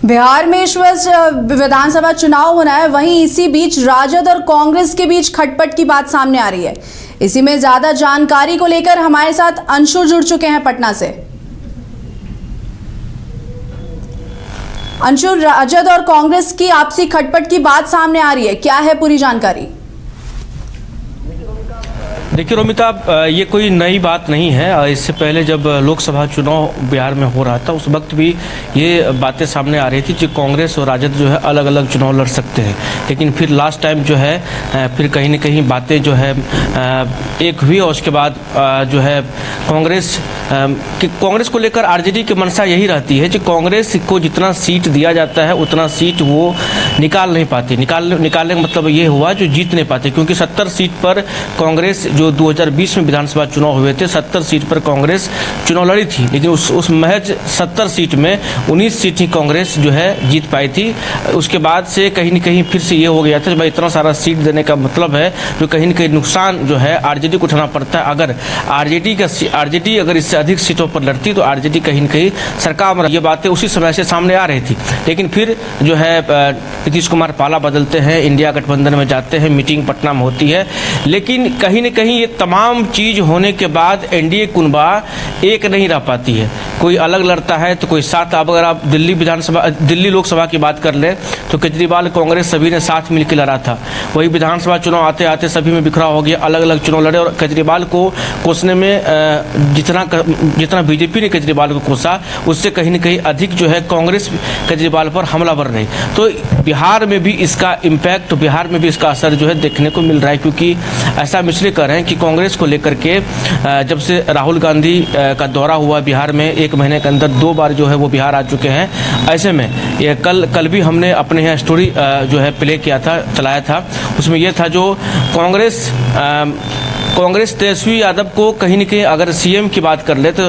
बिहार में इस वर्ष विधानसभा चुनाव होना है, वहीं इसी बीच राजद और कांग्रेस के बीच खटपट की बात सामने आ रही है। इसी में ज्यादा जानकारी को लेकर हमारे साथ अंशु जुड़ चुके हैं पटना से। अंशु, राजद और कांग्रेस की आपसी खटपट की बात सामने आ रही है, क्या है पूरी जानकारी? देखिए रोमिता, ये कोई नई बात नहीं है। इससे पहले जब लोकसभा चुनाव बिहार में हो रहा था उस वक्त भी ये बातें सामने आ रही थी कि कांग्रेस और राजद जो है अलग अलग चुनाव लड़ सकते हैं, लेकिन फिर लास्ट टाइम जो है फिर कहीं न कहीं बातें जो है एक हुई और उसके बाद जो है कांग्रेस को लेकर आरजेडी की मंशा यही रहती है कि कांग्रेस को जितना सीट दिया जाता है उतना सीट वो निकाल नहीं पाती। निकालने का मतलब ये हुआ जो जीत नहीं पाते, क्योंकि 70 सीट पर कांग्रेस जो 2020 में विधानसभा चुनाव हुए थे 70 सीट पर कांग्रेस चुनाव लड़ी थी, लेकिन उस महज 70 सीट में 19 सीट ही कांग्रेस जो है जीत पाई थी। उसके बाद से कहीं न कहीं फिर से ये हो गया था भाई इतना सारा सीट देने का मतलब है जो कहीं न कहीं नुकसान जो है आरजेडी को उठाना पड़ता है। अगर आरजेडी अगर इससे अधिक सीटों पर लड़ती तो आरजेडी कहीं न कहीं सरकार में, ये बातें उसी समय से सामने आ रही थी। लेकिन फिर जो है नीतीश कुमार पाला बदलते हैं, इंडिया गठबंधन में जाते हैं, मीटिंग पटना में होती है, लेकिन कहीं न कहीं ये तमाम चीज होने के बाद एनडीए कुनबा एक नहीं रह पाती है। कोई अलग लड़ता है तो कोई साथ। अब अगर आप दिल्ली लोकसभा की बात कर ले तो केजरीवाल कांग्रेस सभी ने साथ मिलकर लड़ा था। वही विधानसभा चुनाव आते आते सभी में बिखरा हो गया, अलग अलग चुनाव लड़े और केजरीवाल को कोसने में जितना बीजेपी ने केजरीवाल को कोसा उससे कहीं न कहीं अधिक जो है कांग्रेस केजरीवाल पर हमलावर रही। तो बिहार में भी इसका इम्पैक्ट, बिहार में भी इसका असर जो है देखने को मिल रहा है, क्योंकि ऐसा हम इसलिए कर रहे हैं कि कांग्रेस को लेकर के जब से राहुल गांधी का दौरा हुआ बिहार में 1 महीने के अंदर 2 बार जो है वो बिहार आ चुके हैं। ऐसे में ये कल भी हमने अपने यहाँ स्टोरी जो है प्ले किया था, चलाया था, उसमें ये था जो कांग्रेस तेजस्वी यादव को कहीं न कहीं अगर सीएम की बात कर ले तो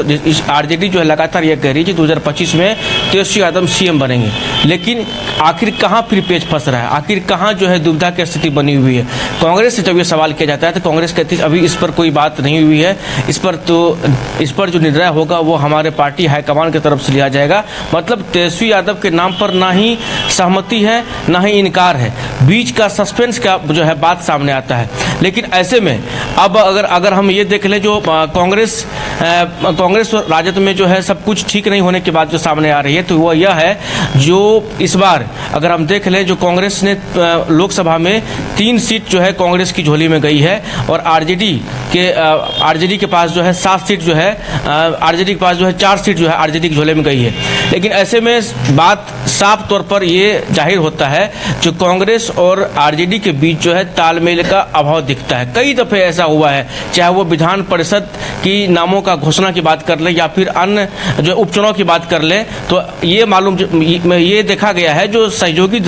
आरजेडी जो है लगातार ये कह रही है कि 2025 में तेजस्वी यादव सीएम बनेंगे, लेकिन आखिर कहाँ फिर पेच फंस रहा है, आखिर कहाँ जो है दुविधा की स्थिति बनी हुई है। कांग्रेस से जब ये सवाल किया जाता है तो कांग्रेस कहती है अभी इस पर कोई बात नहीं हुई है, इस पर जो निर्णय होगा वो हमारे पार्टी हाईकमान की तरफ से लिया जाएगा। मतलब तेजस्वी यादव के नाम पर ना ही सहमति है ना ही इनकार है, बीच का सस्पेंस का जो है बात सामने आता है। लेकिन ऐसे में अब अगर हम ये देख लें जो कांग्रेस और राजद में जो है सब कुछ ठीक नहीं होने के बाद जो सामने आ रही है तो वो यह है जो इस बार अगर हम देख लें जो कांग्रेस ने लोकसभा में 3 सीट जो है कांग्रेस की झोली में गई है और आरजेडी के पास जो है 7 सीट जो है आरजेडी के पास जो है 4 सीट जो है आरजेडी की झोली में गई है। लेकिन ऐसे में बात साफ तौर पर ये जाहिर होता है जो कांग्रेस और आरजेडी के बीच जो है तालमेल का अभाव दिखता है। कई दफे ऐसा हुआ है, चाहे वो विधान परिषद की नामों का घोषणा की बात कर ले या फिर अन्य जो उपचुनाव की बात कर ले, तो ये देखा गया है जो सहयोगी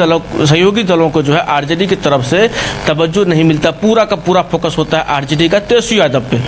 दलों को जो है आरजेडी की तरफ से तवज्जो नहीं मिलता, पूरा का पूरा फोकस होता है आरजेडी का तेजस्वी यादव पे।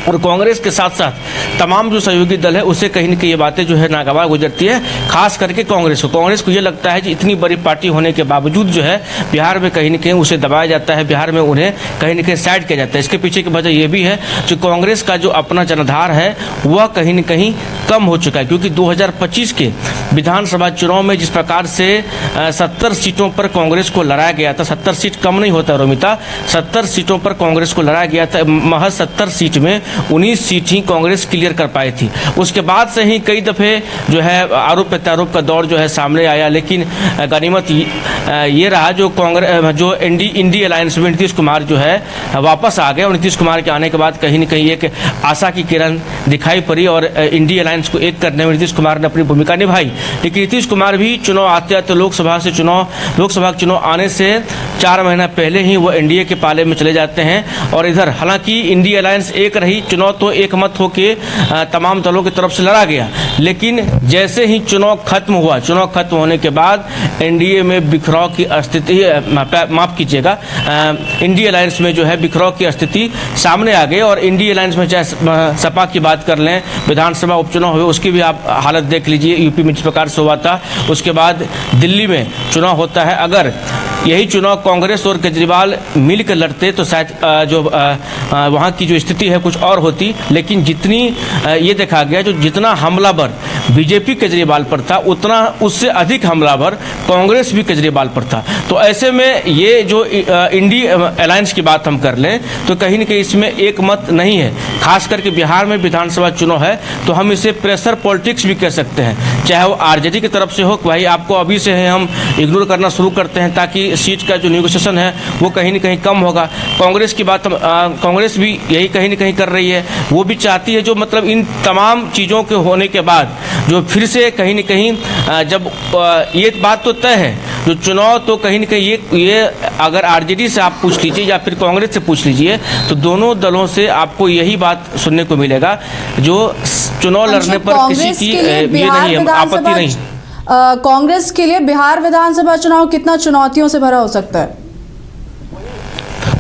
और कांग्रेस के साथ साथ तमाम जो सहयोगी दल है उससे कहीं न कहीं ये बातें जो है नागवार गुजरती है, खास करके कांग्रेस को ये लगता है कि इतनी बड़ी पार्टी होने के बावजूद जो है बिहार में कहीं न कहीं उसे दबाया जाता है, बिहार में उन्हें कहीं न कहीं साइड किया जाता है। इसके पीछे की वजह यह भी है जो कांग्रेस का जो अपना जनाधार है वह कहीं न कहीं कम हो चुका है, क्योंकि 2025 के विधानसभा चुनाव में जिस प्रकार से 70 सीटों पर कांग्रेस को लड़ाया गया था, 70 सीट कम नहीं होता रोमिता, 70 सीटों पर कांग्रेस को लड़ाया गया था, महज 70 सीट में 19 सीट ही कांग्रेस क्लियर कर पाई थी। उसके बाद से ही कई दफे जो है आरोप प्रत्यारोप का दौर जो है सामने आया, लेकिन गनीमत ये रहा जो इंडी अलायंस में नीतीश कुमार जो है वापस आ गए और नीतीश कुमार के आने के बाद कहीं न कहीं एक आशा की किरण दिखाई पड़ी और इंडी अलायंस को एक करने में नीतीश कुमार ने अपनी भूमिका निभाई। लेकिन नीतीश कुमार भी चुनाव आते आते लोकसभा के चुनाव आने से 4 महीना पहले ही वो एनडीए के पाले में चले जाते हैं। और इधर हालांकि इंडी अलायंस एक रही, चुनाव तो एक मत होके तमाम दलों की तरफ से लड़ा गया, लेकिन जैसे ही चुनाव खत्म हुआ, चुनाव खत्म होने के बाद एनडीए में बिखराव की स्थिति, माफ कीजिएगा, इंडी अलायंस में जो है बिखराव की स्थिति सामने आ गई। और इंडी अलायंस में चाहे सपा की बात कर लें, विधानसभा उपचुनाव हुए उसकी भी आप हालत देख लीजिए, यूपी में जिस प्रकार से हुआ था। उसके बाद दिल्ली में चुनाव होता है, अगर यही चुनाव कांग्रेस और केजरीवाल मिलकर लड़ते तो शायद वहाँ की जो स्थिति है कुछ और होती। लेकिन जितनी ये देखा गया जो जितना हमलावर बीजेपी केजरीवाल पर था उतना उससे अधिक हमलावर कांग्रेस भी केजरीवाल पर था। तो ऐसे में ये जो इंडी अलायंस की बात हम कर लें तो कहीं न कहीं इसमें एक मत नहीं है। खास करके बिहार में विधानसभा चुनाव है तो हम इसे प्रेशर पॉलिटिक्स भी कह सकते हैं, चाहे वो आरजेडी की तरफ से हो। भाई आपको अभी से है हम इग्नोर करना शुरू करते हैं ताकि सीट का जो नेगोशिएशन है वो कहीं न कहीं कम होगा। कांग्रेस की बात कांग्रेस भी यही कहीं न कहीं कर रही है। वो भी चाहती है जो मतलब इन तमाम चीज़ों के होने के बाद जो फिर से कहीं न कहीं जब ये बात तो तय है जो चुनाव तो कहीं न कहीं ये अगर आरजेडी से आप पूछ लीजिए या फिर कांग्रेस से पूछ लीजिए तो दोनों दलों से आपको यही बात सुनने को मिलेगा जो चुनाव लड़ने पर किसी की ये नहीं है, आपत्ति नहीं। कांग्रेस के लिए बिहार विधानसभा चुनाव कितना चुनौतियों से भरा हो सकता है?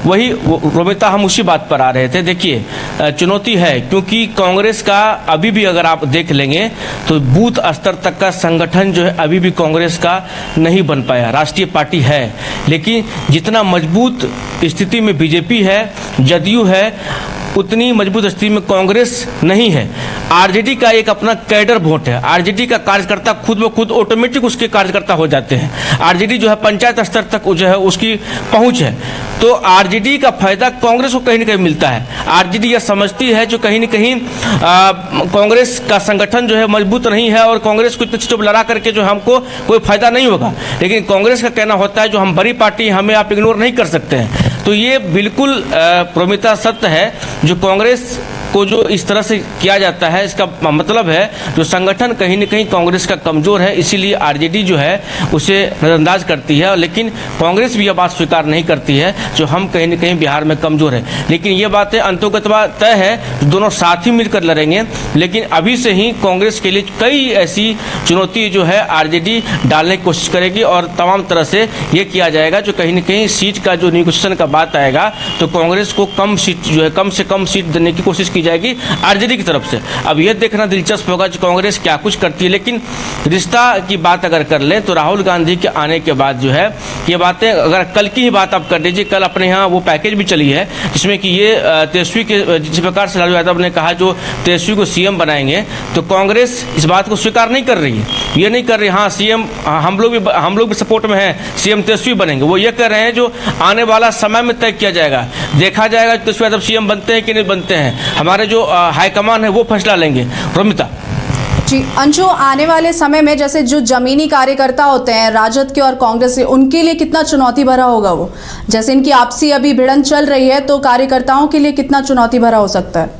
वही रोमिता हम उसी बात पर आ रहे थे। देखिए चुनौती है क्योंकि कांग्रेस का अभी भी अगर आप देख लेंगे तो बूथ स्तर तक का संगठन जो है अभी भी कांग्रेस का नहीं बन पाया। राष्ट्रीय पार्टी है लेकिन जितना मजबूत स्थिति में बीजेपी है, जदयू है, उतनी मजबूत स्थिति में कांग्रेस नहीं है। आरजेडी का एक अपना कैडर वोट है। आरजेडी का कार्यकर्ता खुद ब खुद ऑटोमेटिक उसके कार्यकर्ता हो जाते हैं। आरजेडी जो है पंचायत स्तर तक जो है उसकी पहुंच है। तो आरजेडी का फायदा कांग्रेस को कहीं न कहीं मिलता है। आरजेडी यह समझती है जो कहीं न कहीं कांग्रेस का संगठन जो है मजबूत नहीं है और कांग्रेस को इतनी चीज़ों लड़ा करके जो हमको कोई फायदा नहीं होगा। लेकिन कांग्रेस का कहना होता है जो हम बड़ी पार्टी हमें आप इग्नोर नहीं कर सकते हैं। तो ये बिल्कुल प्रोमिता सत्य है जो कांग्रेस को जो इस तरह से किया जाता है इसका मतलब है जो संगठन कहीं न कहीं कांग्रेस का कमज़ोर है, इसीलिए आरजेडी जो है उसे नज़रअंदाज करती है। लेकिन कांग्रेस भी यह बात स्वीकार नहीं करती है जो हम कहीं न कहीं बिहार में कमज़ोर है। लेकिन ये बातें अंतोगतवा तय है, दोनों साथ ही मिलकर लड़ेंगे। लेकिन अभी से ही कांग्रेस के लिए कई ऐसी चुनौती जो है आरजेडी डालने की कोशिश करेगी और तमाम तरह से ये किया जाएगा जो कहीं न कहीं सीट का जो नेगोशिएशन का बात आएगा तो कांग्रेस को कम सीट जो है कम से कम सीट देने की कोशिश जाएगी आरजेडी की तरफ से। अब यह देखना दिलचस्प होगा कि कांग्रेस क्या कुछ करती है। लेकिन रिश्ता की बात अगर कर लें तो राहुल गांधी के आने के बाद जो है ये बातें, अगर कल की ही बात आप कर लीजिए, कल अपने यहाँ वो पैकेज भी चली है जिसमें कि ये तेजस्वी के जिस प्रकार से लालू यादव ने कहा जो तेजस्वी को सीएम बनाएंगे तो कांग्रेस इस बात को स्वीकार नहीं कर रही है। ये नहीं कर रही हाँ सीएम हम लोग भी सपोर्ट में हैं, सीएम तेजस्वी बनेंगे। वो ये कह रहे हैं जो आने वाला समय में तय किया जाएगा, देखा जाएगा तेजस्वी यादव सीएम बनते हैं कि नहीं बनते हैं, हमारे जो हाईकमान है वो फैसला लेंगे। रोमिता जी, अंशु, आने वाले समय में जैसे जो जमीनी कार्यकर्ता होते हैं राजद के और कांग्रेस के, उनके लिए कितना चुनौती भरा होगा वो? जैसे इनकी आपसी अभी भिड़ंत चल रही है तो कार्यकर्ताओं के लिए कितना चुनौती भरा हो सकता है?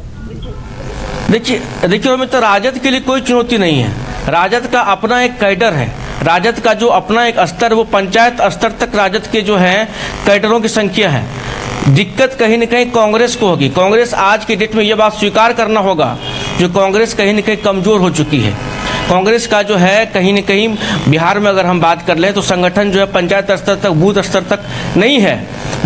देखिए रोमिता, राजद के लिए कोई चुनौती नहीं है। राजद का अपना एक कैडर है। राजद का जो अपना एक स्तर वो पंचायत स्तर तक राजद के जो है कैडरों की संख्या है। दिक्कत कहीं न कहीं कांग्रेस को होगी। कांग्रेस आज के डेट में ये बात स्वीकार करना होगा जो कांग्रेस कहीं न कहीं कमज़ोर हो चुकी है। कांग्रेस का जो है कहीं न कहीं बिहार में अगर हम बात कर लें तो संगठन जो है पंचायत स्तर तक, बूथ स्तर तक नहीं है।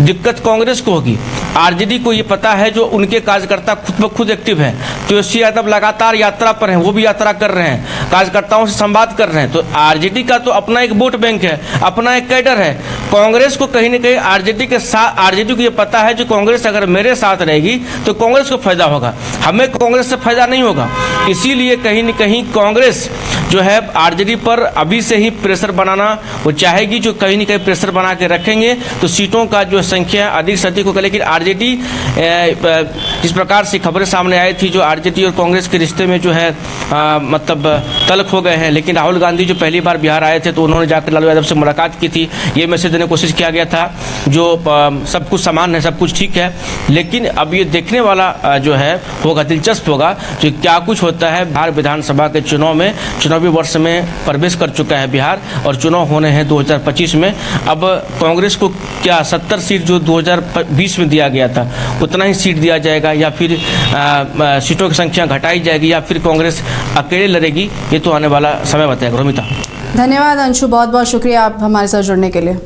दिक्कत कांग्रेस को होगी। आरजेडी को ये पता है जो उनके कार्यकर्ता खुद ब खुद एक्टिव हैं। तेजस्वी यादव लगातार यात्रा पर हैं, वो भी यात्रा कर रहे हैं, कार्यकर्ताओं से संवाद कर रहे हैं। तो आरजेडी का तो अपना एक वोट बैंक है, अपना एक कैडर है। कांग्रेस को कहीं न कहीं आरजेडी के साथ, आरजेडी को ये पता है जो कांग्रेस अगर मेरे साथ रहेगी तो कांग्रेस को फायदा होगा, हमें कांग्रेस से फायदा नहीं होगा। इसीलिए कहीं न कहीं कांग्रेस जो है आरजेडी पर अभी से ही प्रेशर बनाना वो चाहेगी, जो कहीं न कहीं प्रेशर बना के रखेंगे तो सीटों का जो संख्या अधिक से अधिक होगा। लेकिन आरजेडी जिस प्रकार से खबरें सामने आई थी जो आरजेडी और कांग्रेस के रिश्ते में जो है मतलब तल्ख हो गए हैं। लेकिन राहुल गांधी जो पहली बार बिहार आए थे तो उन्होंने जाकर लालू यादव से मुलाकात की थी, ये मैसेज देने की कोशिश किया गया था जो सब कुछ समान है, सब कुछ ठीक है। लेकिन अब ये देखने वाला जो है होगा, दिलचस्प होगा जो क्या कुछ होता है। बिहार विधानसभा के चुनाव में, चुनावी वर्ष में प्रवेश कर चुका है बिहार और चुनाव होने हैं 2025 में। अब कांग्रेस को क्या 70 सीट जो 2020 में दिया गया था उतना ही सीट दिया जाएगा या फिर सीटों की संख्या घटाई जाएगी या फिर कांग्रेस अकेले लड़ेगी, ये तो आने वाला समय बताएगा। रोमिता, धन्यवाद अंशु, बहुत बहुत शुक्रिया आप हमारे साथ जुड़ने के लिए।